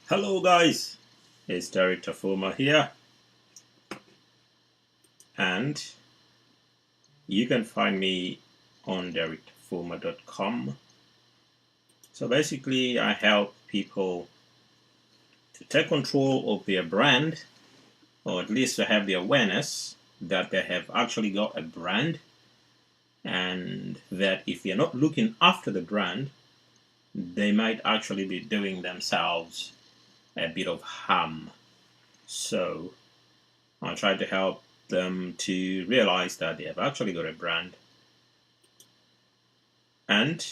Hello guys, it's Dereck Tafuma here, and you can find me on DereckTafuma.com. So basically I help people to take control of their brand, or at least to have the awareness that they have actually got a brand, and that if they're not looking after the brand, they might actually be doing themselves a bit of harm. So I try to help them to realize that they have actually got a brand. And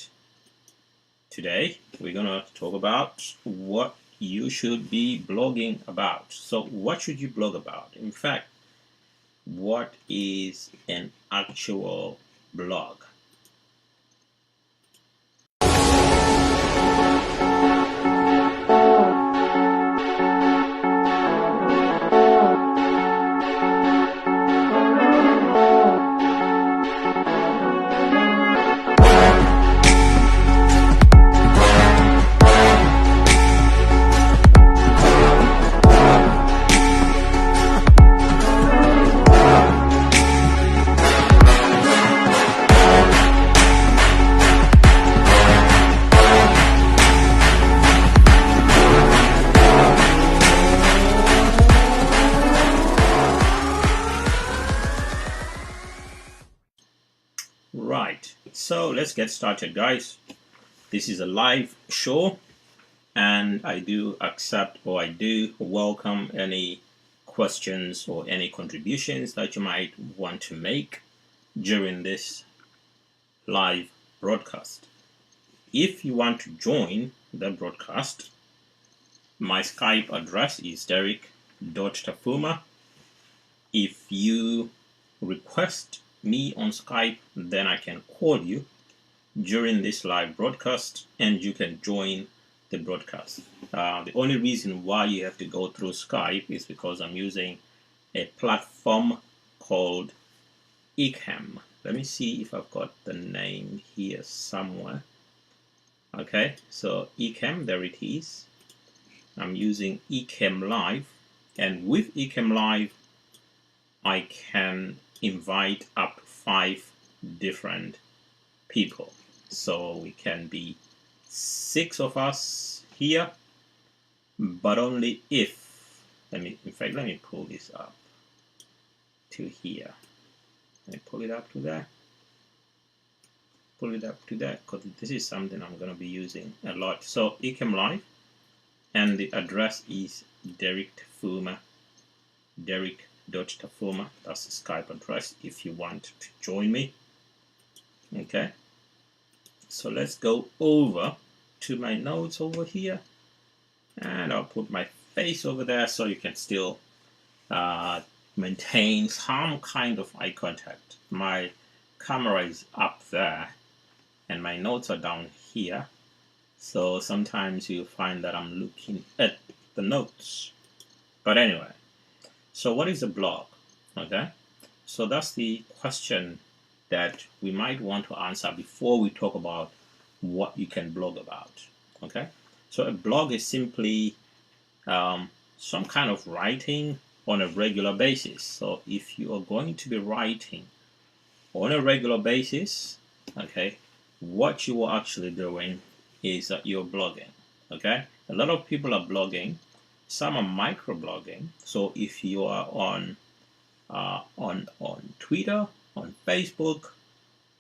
today we're gonna talk about what you should be blogging about. So what should you blog about? In fact, what is an actual blog? Right, so let's get started, guys. This is a live show, and I do accept, or I do welcome any questions or any contributions that you might want to make during this live broadcast. If you want to join the broadcast, my Skype address is Dereck.Tafuma. If you request me on Skype, then I can call you during this live broadcast and you can join the broadcast. The only reason why you have to go through Skype is because I'm using a platform called TEACHABLE. Let me see if I've got the name here somewhere. Okay, so TEACHABLE, there it is. I'm using TEACHABLE Live, and with TEACHABLE Live I can invite up to 5 different people. So we can be 6 of us here, but only if, let me pull this up to here. Let me pull it up to there. Pull it up to that, because this is something I'm going to be using a lot. So TEACHABLE Live, and the address is Dereck Tafuma, Dereck.Tafuma. That's the Skype address if you want to join me. Okay, so let's go over to my notes over here, and I'll put my face over there so you can still maintain some kind of eye contact. My camera is up there and my notes are down here, so sometimes you'll find that I'm looking at the notes. But anyway, so what is a blog? Okay, so that's the question that we might want to answer before we talk about what you can blog about. Okay, so a blog is simply some kind of writing on a regular basis. So if you are going to be writing on a regular basis, okay, what you are actually doing is that you're blogging. Okay, a lot of people are blogging. Some are microblogging. So if you are on Twitter, on Facebook,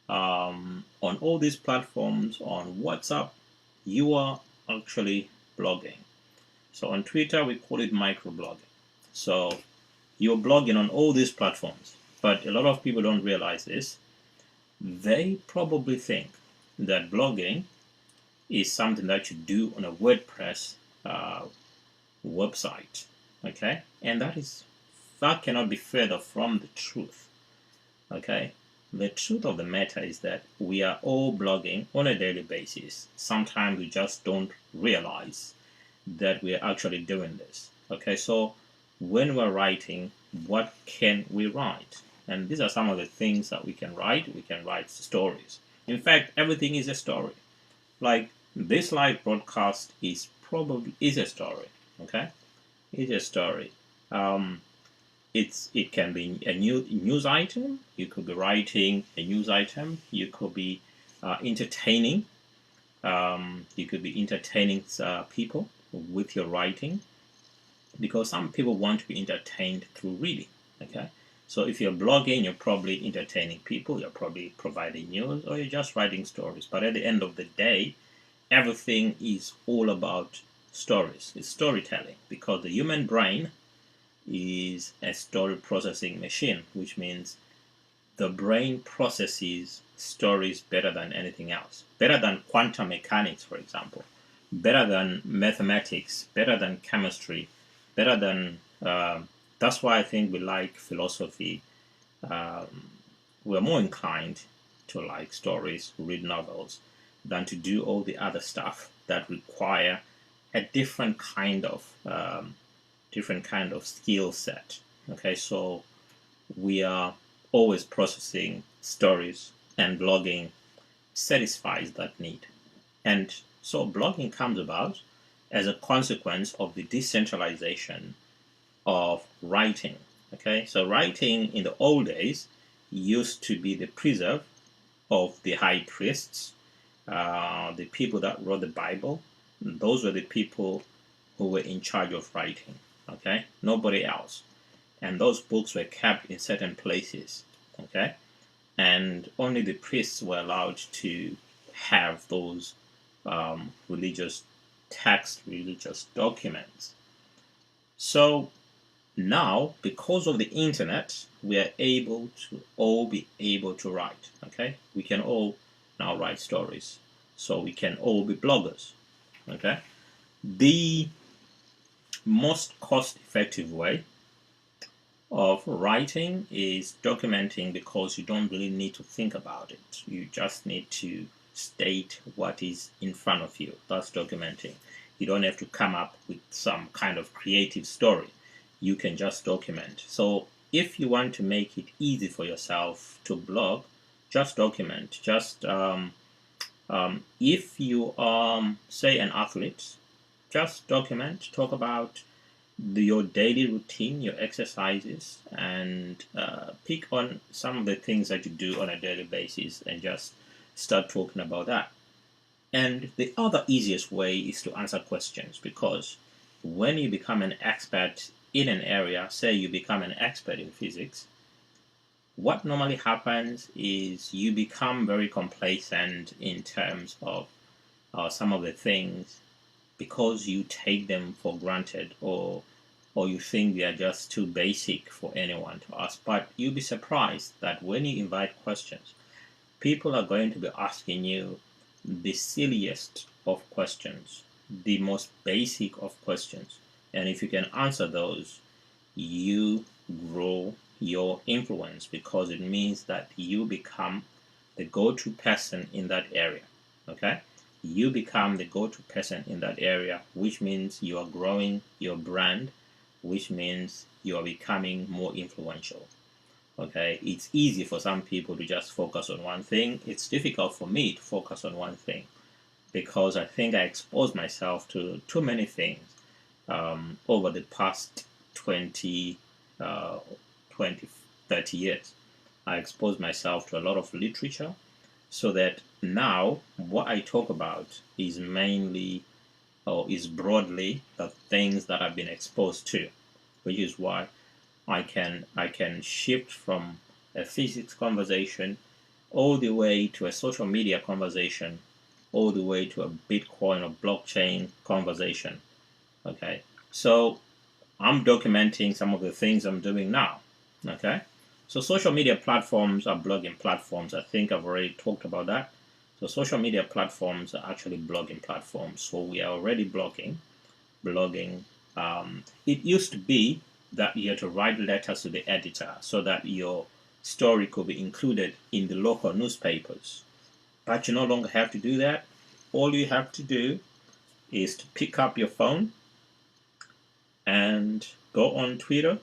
on all these platforms, on WhatsApp, you are actually blogging. So on Twitter, we call it microblogging. So you're blogging on all these platforms, but a lot of people don't realize this. They probably think that blogging is something that you do on a WordPress website. Okay, and that cannot be further from the truth. Okay, the truth of the matter is that we are all blogging on a daily basis. Sometimes we just don't realize that we are actually doing this. Okay, so when we're writing, what can we write? And these are some of the things that we can write. We can write stories. In fact, everything is a story. Like this live broadcast is a story. Okay, it's a story. Um, it can be a news item. You could be writing a news item. You could be entertaining. You could be entertaining people with your writing, because some people want to be entertained through reading. Okay, so if you're blogging, you're probably entertaining people. You're probably providing news, or you're just writing stories. But at the end of the day, everything is all about stories. It's storytelling, because the human brain is a story processing machine, which means the brain processes stories better than anything else, better than quantum mechanics, for example, better than mathematics, better than chemistry, better than. That's why I think we like philosophy. Um, we're more inclined to like stories, read novels, than to do all the other stuff that require a different kind of skill set. Okay, so we are always processing stories, and blogging satisfies that need. And so blogging comes about as a consequence of the decentralization of writing. Okay, so writing in the old days used to be the preserve of the high priests, the people that wrote the Bible. Those were the people who were in charge of writing. Okay, nobody else. And those books were kept in certain places. Okay, and only the priests were allowed to have those religious texts, religious documents. So now, because of the internet, we are able to all be able to write. Okay, we can all now write stories, so we can all be bloggers. Okay, the most cost-effective way of writing is documenting, because you don't really need to think about it. You just need to state what is in front of you. That's documenting. You don't have to come up with some kind of creative story. You can just document. So if you want to make it easy for yourself to blog, just document. If you are, say, an athlete, just document. Talk about your daily routine, your exercises, and pick on some of the things that you do on a daily basis, and just start talking about that. And the other easiest way is to answer questions, because when you become an expert in an area, say you become an expert in physics, what normally happens is you become very complacent in terms of some of the things, because you take them for granted, or you think they are just too basic for anyone to ask. But you'll be surprised that when you invite questions, people are going to be asking you the silliest of questions, the most basic of questions. And if you can answer those, you grow your influence, because it means that you become the go-to person in that area. Okay? You become the go-to person in that area, which means you are growing your brand, which means you are becoming more influential. Okay, it's easy for some people to just focus on one thing. It's difficult for me to focus on one thing, because I think I exposed myself to too many things over the past 20, uh, 20, 30 years. I exposed myself to a lot of literature, so that now what I talk about is mainly, or is broadly, the things that I've been exposed to, which is why I can shift from a physics conversation all the way to a social media conversation, all the way to a Bitcoin or blockchain conversation. Okay, so I'm documenting some of the things I'm doing now. Okay, so social media platforms are blogging platforms. I think I've already talked about that. So social media platforms are actually blogging platforms. So we are already blogging. It used to be that you had to write letters to the editor so that your story could be included in the local newspapers. But you no longer have to do that. All you have to do is to pick up your phone and go on Twitter.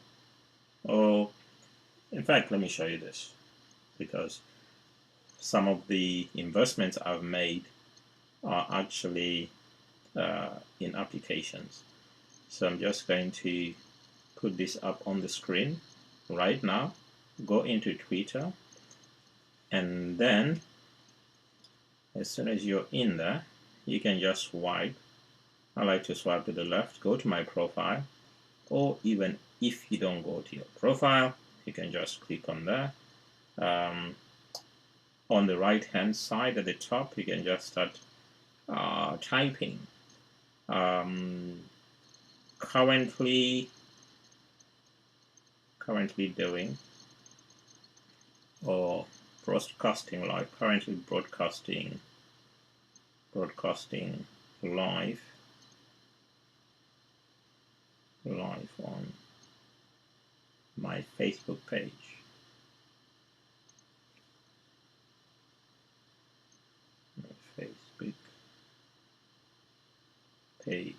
Or, in fact, let me show you this, because some of the investments I've made are actually in applications. So I'm just going to put this up on the screen right now. Go into Twitter, and then as soon as you're in there, you can just swipe. I like to swipe to the left, go to my profile, or even if you don't go to your profile, you can just click on there. On the right hand side at the top, you can just start typing. Currently doing, or broadcasting live, currently broadcasting live on my Facebook page. My Facebook page.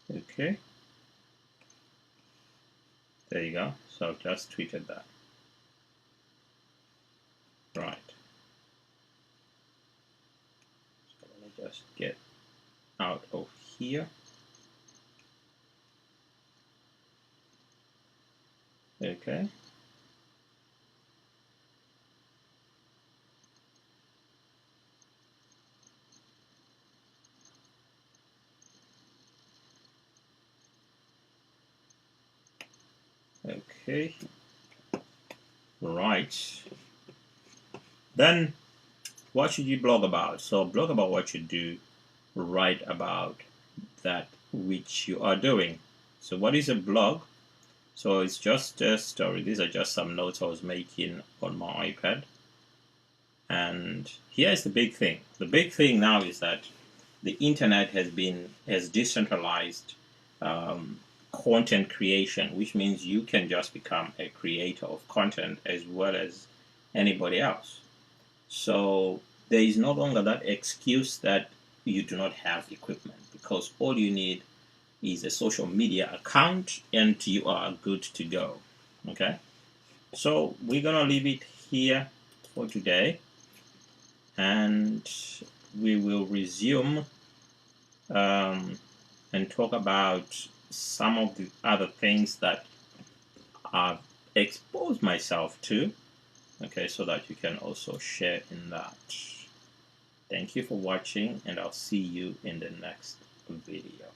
Okay. There you go. So I've just tweeted that. Right. So let me just get out of here. Okay. Okay. Right. Then what should you blog about? So blog about what you do, write about that which you are doing. So what is a blog? So it's just a story. These are just some notes I was making on my iPad. And here's the big thing. The big thing now is that the internet has decentralized content creation, which means you can just become a creator of content as well as anybody else. So there is no longer that excuse that you do not have equipment, because all you need is a social media account and you are good to go. Okay, so we're gonna leave it here for today, and we will resume and talk about some of the other things that I've exposed myself to, okay, so that you can also share in that. Thank you for watching, and I'll see you in the next video.